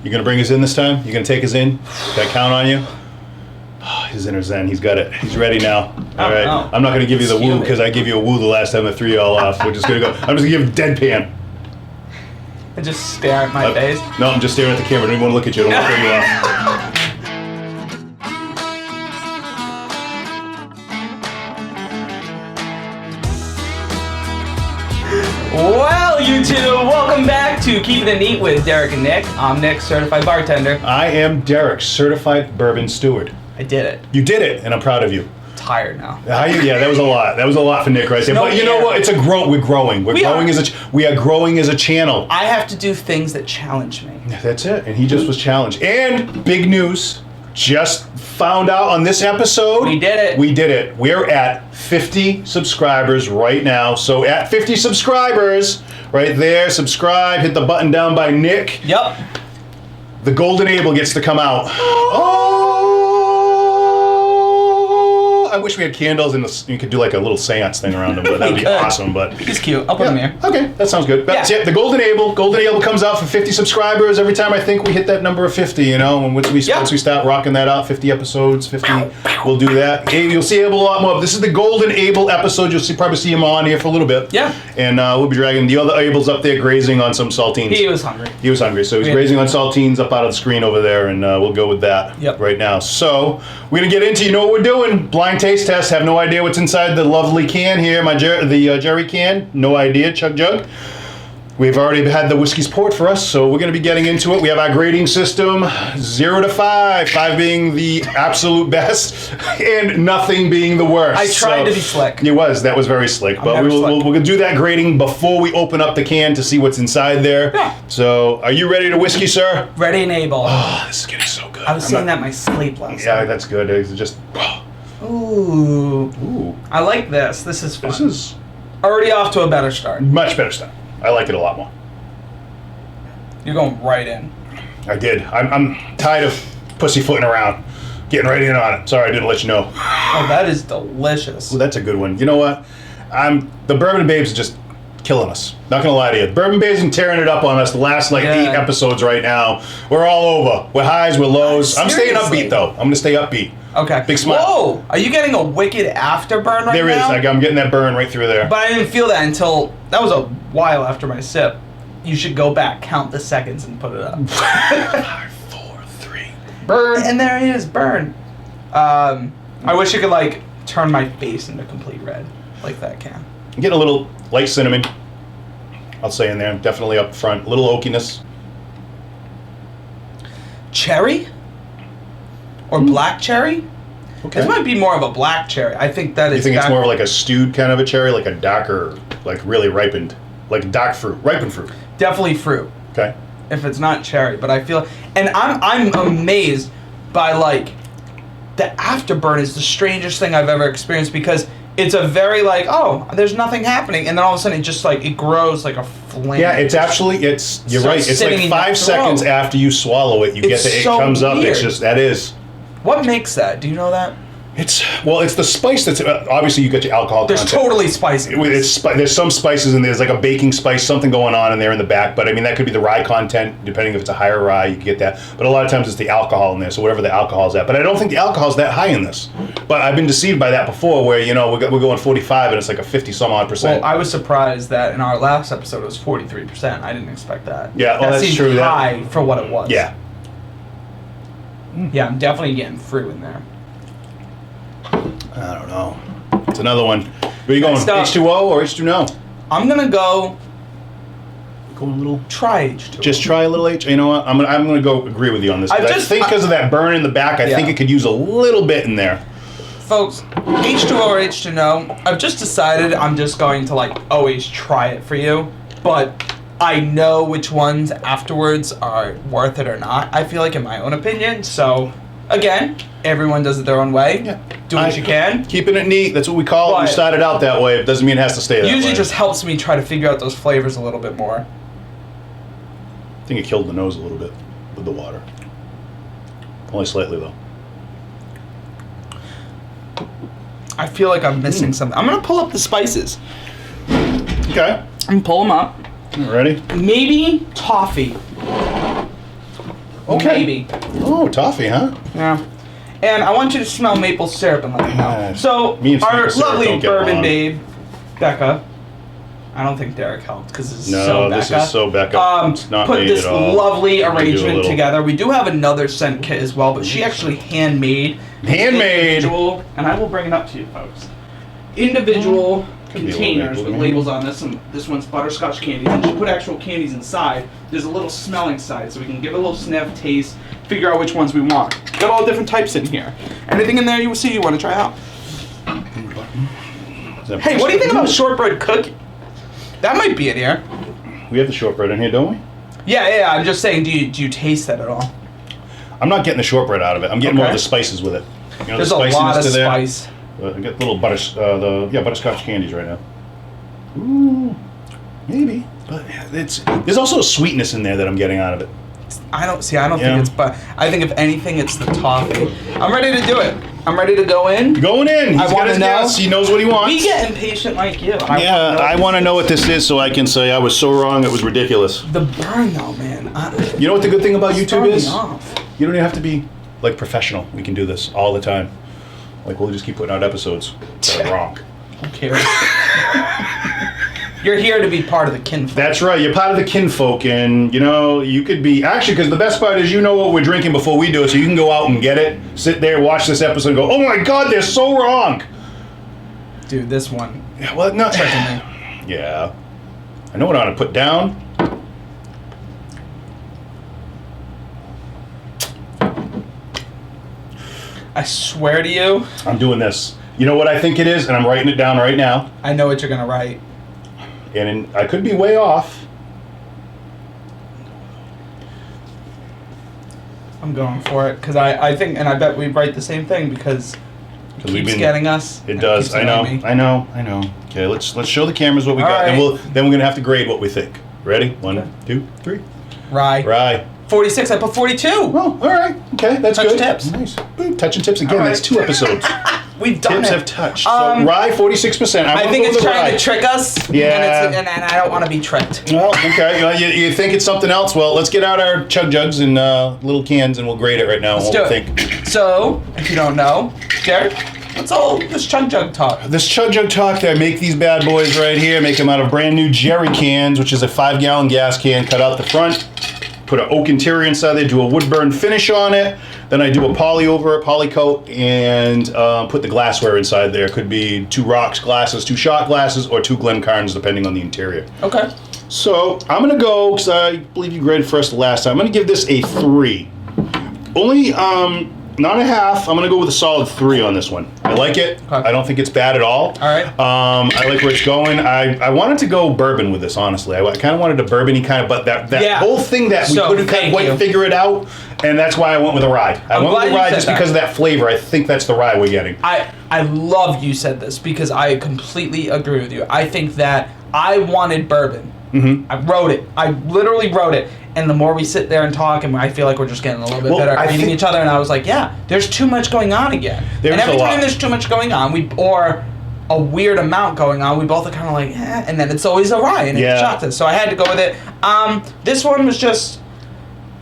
You gonna bring us in this time? You gonna take us in? Can I count on you? Oh, he's in or zen. He's got it. He's ready now. All right. Oh. I'm not gonna give you the woo because I gave you a woo the last time I threw you all off. We're just gonna go. I'm just gonna give deadpan. And just stare at my face. No, I'm just staring at the camera. I don't even want to look at you. I don't want to throw you off. Well, you two, welcome back to Keeping It Neat with Derek and Nick. I'm Nick, certified bartender. I am Derek, certified bourbon steward. I did it. You did it, and I'm proud of you. Tired now. Yeah, that was a lot. That was a lot for Nick right there. But you know what? It's a grow. We're growing. We are growing as a channel. I have to do things that challenge me. That's it. And he just was challenged. And big news. Just found out on this episode. We did it. We did it. We're at 50 subscribers right now. So at 50 subscribers, right there, subscribe, hit the button down by Nick. Yep. The Golden Abel gets to come out. Oh! I wish we had candles and you could do like a little seance thing around him, but that'd be awesome. But he's cute. I'll put him here. Okay, that sounds good. That's it. The Golden Abel. Golden Abel comes out for 50 subscribers. Every time I think we hit that number of 50, you know, and once we start rocking that out, 50 episodes, 50, we'll do that. You'll see Abel a lot more. This is the Golden Abel episode. You'll probably see him on here for a little bit. Yeah. And we'll be dragging the other Abels up there grazing on some saltines. He was hungry. He was hungry, so he's grazing on saltines up out of the screen over there, and we'll go with that right now. So we're gonna get into, you know what we're doing? Blind taste test. Have no idea what's inside the lovely can here, the Jerry can. No idea, Chug Jug. We've already had the whiskeys poured for us, so we're going to be getting into it. We have our grading system, 0 to 5, 5 being the absolute best, and nothing being the worst. I tried to be slick. That was very slick. But we'll do that grading before we open up the can to see what's inside there. Yeah. So, are you ready to whiskey, sir? Ready and able. Oh, this is getting so good. I was saying that in my sleep last night. Yeah, that's good. It's just... Ooh. I like this. This is fun. This is... already off to a better start. Much better start. I like it a lot more. You're going right in. I did. I'm tired of pussyfooting around. Getting right in on it. Sorry, I didn't let you know. Oh, that is delicious. Ooh, that's a good one. You know what? The Bourbon Babes are just killing us. Not gonna lie to you. Bourbon Babes are tearing it up on us the last 8 episodes right now. We're all over. We're highs, we're lows. I'm staying upbeat though. I'm gonna stay upbeat. Okay. Big smile. Whoa! Are you getting a wicked afterburn right now? There is. I'm getting that burn right through there. But I didn't feel that until... that was a while after my sip. You should go back, count the seconds, and put it up. 5, 4, 3. Burn. And there it is. Burn. I wish you could, turn my face into complete red. Like that can. I'm getting a little light cinnamon. I'll say in there. Definitely up front. A little oakiness. Cherry? Or black cherry? Okay. This might be more of a black cherry. I think that is... You think it's more of like a stewed kind of a cherry? Like a darker, really ripened? Like dark fruit. Ripened fruit. Definitely fruit. Okay. If it's not cherry. But I feel... and I'm amazed by, the afterburn is the strangest thing I've ever experienced because it's a very, there's nothing happening. And then all of a sudden it just, it grows like a flame. Yeah, it's actually... you're right. It's like 5 seconds after you swallow it, it comes up. It's just... That is... What makes that? Do you know that? It's the spice that's obviously you got your alcohol content. There's totally spicy. There's some spices in there. There's like a baking spice, something going on in there in the back. But I mean that could be the rye content, depending if it's a higher rye, you can get that. But a lot of times it's the alcohol in there, so whatever the alcohol is at. But I don't think the alcohol is that high in this. But I've been deceived by that before, where we're going 45 and it's like a 50 some odd percent. Well, I was surprised that in our last episode it was 43%. I didn't expect that. Yeah, well, that's true. That seemed high for what it was. Yeah. Yeah, I'm definitely getting fruit in there. I don't know. It's another one. Where are you going? H2O or H2No? I'm gonna go. Going a little. Try H2O. Just try a little H. You know what? I'm gonna go agree with you on this. I think because of that burn in the back, I think it could use a little bit in there. Folks, H2O or H2No, I've just decided I'm just going to always try it for you, but I know which ones afterwards are worth it or not, I feel like, in my own opinion. So, again, everyone does it their own way. Yeah. Do what you can. Keeping it neat, that's what we call it. We started out that way. It doesn't mean it has to stay that way. Usually just helps me try to figure out those flavors a little bit more. I think it killed the nose a little bit with the water. Only slightly, though. I feel like I'm missing something. I'm going to pull up the spices. Okay. I'm going to pull them up. You ready? Maybe toffee. Okay. Maybe. Oh, toffee, huh? Yeah. And I want you to smell maple syrup and let me know. So, Me and our maple syrup lovely don't get bourbon along. babe, Becca. I don't think Derek helped because this is No, so Becca. this is so Becca. It's not put made this at all. lovely I'm gonna do a arrangement little- together. We do have another scent kit as well, but she actually handmade. Individual, and I will bring it up to you folks. Individual Could be a little containers maple, with maybe. labels on this, and this one's butterscotch candy. And she put actual candies inside. There's a little smelling side, so we can give it a little sniff, taste, figure out which ones we want. Got all different types in here. Anything in there you see you want to try out? Hey, what do you think about shortbread cookie? That might be in here. We have the shortbread in here, don't we? Yeah. I'm just saying, do you taste that at all? I'm not getting the shortbread out of it. I'm getting more of Okay. the spices with it. You know, There's the a spiciness lot of to there. spice. I get little butterscotch candies right now. Ooh, maybe, but there's also a sweetness in there that I'm getting out of it. I don't Yeah. think it's, but I think if anything, it's the toffee. I'm ready to do it. I'm ready to go in. Going in. He's I got wanna his know. guess. He knows what he wants. We get impatient like you. Yeah, I want to know what this is so I can say I was so wrong. It was ridiculous. The burn, though, man. You know what the good thing about YouTube is? Off. You don't even have to be like professional. We can do this all the time. Like we'll just keep putting out episodes that are wrong. Who cares? You're here to be part of the kinfolk. That's right. You're part of the kinfolk, and you know you could be actually because the best part is you know what we're drinking before we do it, so you can go out and get it, sit there, watch this episode, and go, "Oh my God, they're so wrong." Dude, this one. Yeah, well, no. Tricking me. Yeah, I know what I want to put down. I swear to you, I'm doing this. You know what I think it is, and I'm writing it down right now. I know what you're gonna write. I could be way off. I'm going for it because I think, and I bet we write the same thing because it we've keeps been- getting us. It and does. keeps I know. annoying me. I know. Okay, let's show the cameras what we All got, and right. then we're gonna have to grade what we think. Ready? 1, 2, 3. Rye. Rye. 46. I put 42. Well, all right. Okay, that's Touch good. tips. Nice. Boom, touching tips again. All right. That's 2 episodes. We've done Tips it. have touched. So rye, 46%. I think it's trying to trick us. Yeah. And I don't want to be tricked. Well, okay. Well, you think it's something else? Well, let's get out our chug jugs and little cans, and we'll grade it right now. Let's and do what we it. think. So, if you don't know, Derek, what's all this chug jug talk? This chug jug talk, I make these bad boys right here. Make them out of brand new Jerry cans, which is a 5-gallon gas can. Cut out the front. Put an oak interior inside there. Do a wood burn finish on it. Then I do a poly over it, poly coat, and put the glassware inside there. Could be 2 rocks glasses, 2 shot glasses, or 2 Glencairns, depending on the interior. Okay. So I'm gonna go because I believe you graded first last time. I'm gonna give this a 3. Only not a half. I'm gonna go with a solid 3 on this one. I like it. Okay. I don't think it's bad at all. All right. I like where it's going. I wanted to go bourbon with this, honestly. I kind of wanted a bourbony kind of, but that Yeah. whole thing that we So, couldn't thank quite you. figure it out, and that's why I went with a rye. I I'm went glad with a you rye said just that. because of that flavor. I think that's the rye we're getting. I love you said this because I completely agree with you. I think that I wanted bourbon. Mm-hmm. I wrote it. I literally wrote it. And the more we sit there and talk, and I feel like we're just getting a little bit Well, better I at reading think- each other. And I was like, yeah, there's too much going on again. There's and every a lot. time there's too much going on, or a weird amount going on, we both are kind of like, eh. And then it's always a rye, and Yeah. it's chocolate. So I had to go with it. This one was just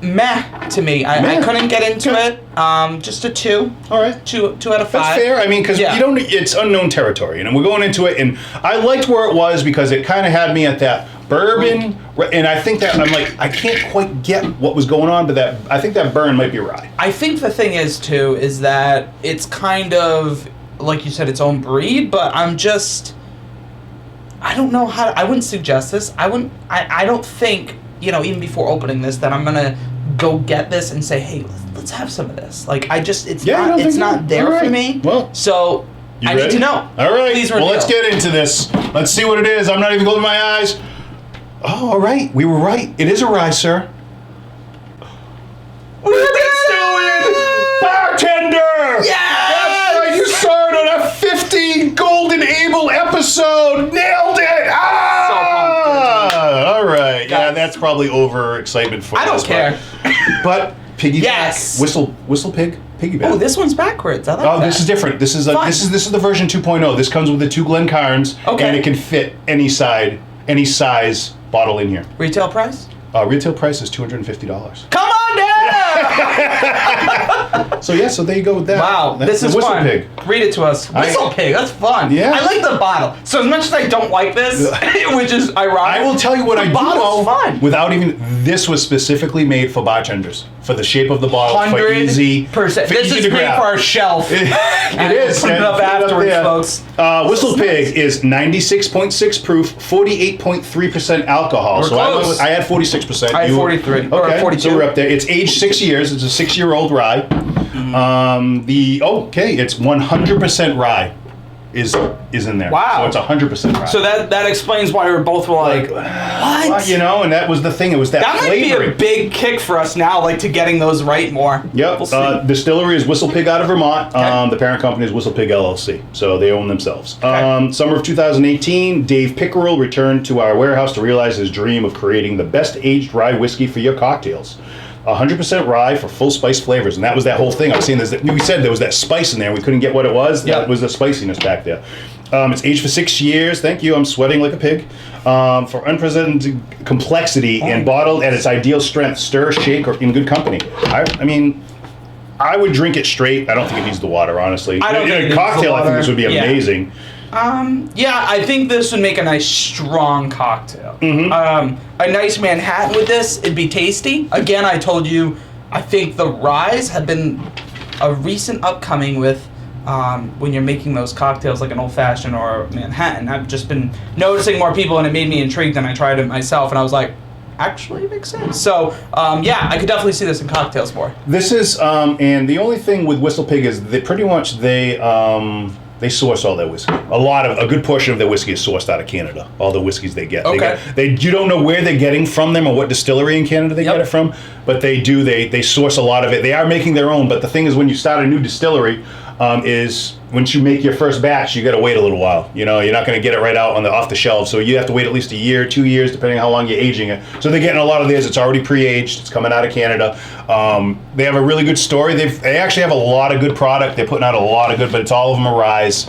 meh to me. I Meh. couldn't get into Okay. it. Just a 2. All right. 2 out of 5. That's fair. I mean, because Yeah. you don't. It's unknown territory, and we're going into it. And I liked where it was because it kind of had me at that bourbon. And I think that I'm like I can't quite get what was going on, but I think that burn might be rye. I think the thing is too is that it's kind of like you said its own breed, but I don't know how I wouldn't suggest this. I don't think, even before opening this that I'm going to go get this and say, "Hey, let's have some of this." Like it's not there All right. for me. Well, so I need ready? to know. All right. Please Well, reveal. let's get into this. Let's see what it is. I'm not even closing my eyes. Oh, all right. We were right. It is a rye, sir. Bartender! Yes! That's right. You saw it on a 50 Golden Abel episode. Nailed it! Ah! All right. Yeah, Guys. that's probably over excitement for I don't us, care. But piggyback. Yes. Whistle-pig piggyback. Oh, this one's backwards. I like that. Oh, this is different. This is Fun. this is the version 2.0. This comes with the 2 Glencairns, Okay. and it can fit any size bottle in here. Retail price? Retail price is $250. Come on down! So there you go with that. Wow, That's this is fun. Whistlepig. Read it to us. Whistlepig, that's fun. Yeah. I like the bottle. So as much as I don't like this, which is ironic, I will tell you what I do know. Fun. Without even, this was specifically made for bartenders. For the shape of the bottle, for easy. 100%. For This easy is to made grab. for our shelf. It is. Put it up afterwards, folks. Whistlepig is 96.6 proof, 48.3% alcohol. We're so close. I had 46%. I had 43. Okay, Or 42. so we're up there. It's aged 6 years. It's a 6-year-old rye. It's 100% rye is in there. Wow. So it's 100% rye. So that explains why we both were like, what? Well, and that was the thing. It was that flavoring. Might be a big kick for us now, like to getting those right more. Yep. We'll see. Distillery is Whistlepig out of Vermont. Okay. The parent company is Whistlepig LLC. So they own themselves. Okay. Summer of 2018, Dave Pickerel returned to our warehouse to realize his dream of creating the best aged rye whiskey for your cocktails. 100% rye for full spice flavors, and that was that whole thing. I was saying we said there was that spice in there. We couldn't get what it was. Yep. That was the spiciness back there. It's aged for 6 years. Thank you. I'm sweating like a pig. For unprecedented complexity and bottled at its ideal strength. Stir, shake, or in good company. I would drink it straight. I don't think it needs the water, honestly. I don't think it in a needs cocktail, the I think this would be water. amazing. I think this would make a nice strong cocktail. A nice Manhattan with this, it'd be tasty. Again, I told you, I think the ryes have been a recent upcoming with when you're making those cocktails like an old fashioned or Manhattan. I've just been noticing more people, and it made me intrigued, and I tried it myself, and I was like, actually it makes sense. So, I could definitely see this in cocktails more. This is, and the only thing with Whistlepig is they pretty much, they source all their whiskey. A good portion of their whiskey is sourced out of Canada. All the whiskeys they get. Okay. You don't know where they're getting from them or what distillery in Canada they get it from, but they do. They source a lot of it. They are making their own, but the thing is, when you start a new distillery, is once you make your first batch, you got to wait a little while. You're not going to get it right out off the shelf. So you have to wait at least a year, 2 years, depending on how long you're aging it. So they're getting a lot of theirs. It's already pre-aged. It's coming out of Canada. They have a really good story. They actually have a lot of good product. They're putting out a lot of good, but it's all of them are ryes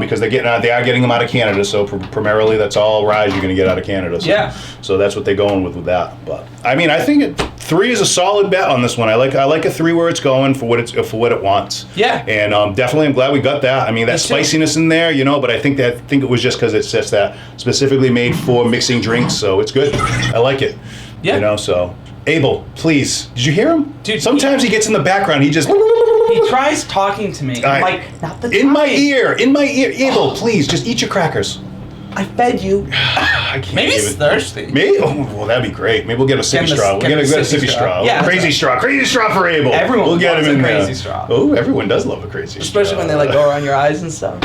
because they are getting them out of Canada. So primarily that's all ryes you're going to get out of Canada. So, so that's what they're going with that. But I mean, I think 3 is a solid bet on this one. I like a 3 where it's going for what it wants. Yeah. And definitely, I'm glad we got that. I mean, that spiciness in there, but I think it was just because it's just that specifically made for mixing drinks. So it's good. I like it. Yeah. So Abel, please, did you hear him? Dude, sometimes he gets in the background. He tries talking to me. I'm like, not the time. In my ear. Abel, please, just eat your crackers. I fed you. I can't. Maybe he's thirsty. Maybe. Oh, well, that'd be great. Maybe we'll get a sippy straw. We'll get a sippy straw. Yeah, crazy straw for Abel. Everyone we'll get loves him in a crazy there. Straw. Oh, everyone does love a crazy straw. Especially when they go around your eyes and stuff.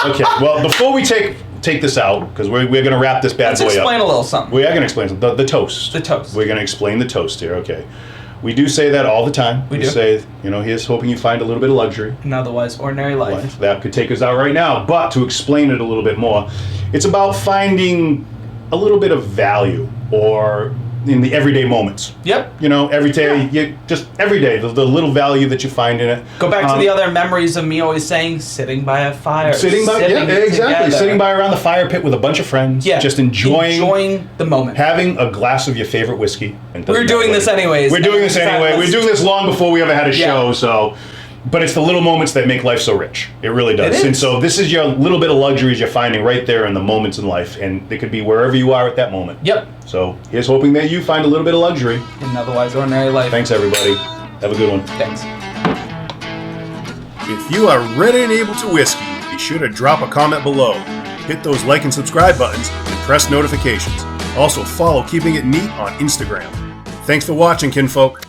Okay. Well, before we take this out, because we're going to wrap this bad boy up. Let's explain a little something. We are going to explain the toast. The toast. We're going to explain the toast here. Okay. We do say that all the time. We say, here's hoping you find a little bit of luxury. An otherwise ordinary life. That could take us out right now. But to explain it a little bit more, it's about finding a little bit of value or in the everyday moments. Yep. Every day, every day, the little value that you find in it. Go back to the other memories of me always saying, sitting by a fire. Sitting by around the fire pit with a bunch of friends. Yeah. Just enjoying the moment. Having a glass of your favorite whiskey. We're doing this anyways. We're doing this anyway. We're doing this long before we ever had a show, so... But it's the little moments that make life so rich. It really does. And so this is your little bit of luxuries you're finding right there in the moments in life. And it could be wherever you are at that moment. Yep. So here's hoping that you find a little bit of luxury. In an otherwise ordinary life. Thanks, everybody. Have a good one. Thanks. If you are ready and able to whiskey, be sure to drop a comment below. Hit those like and subscribe buttons and press notifications. Also follow Keeping It Neat on Instagram. Thanks for watching, kinfolk.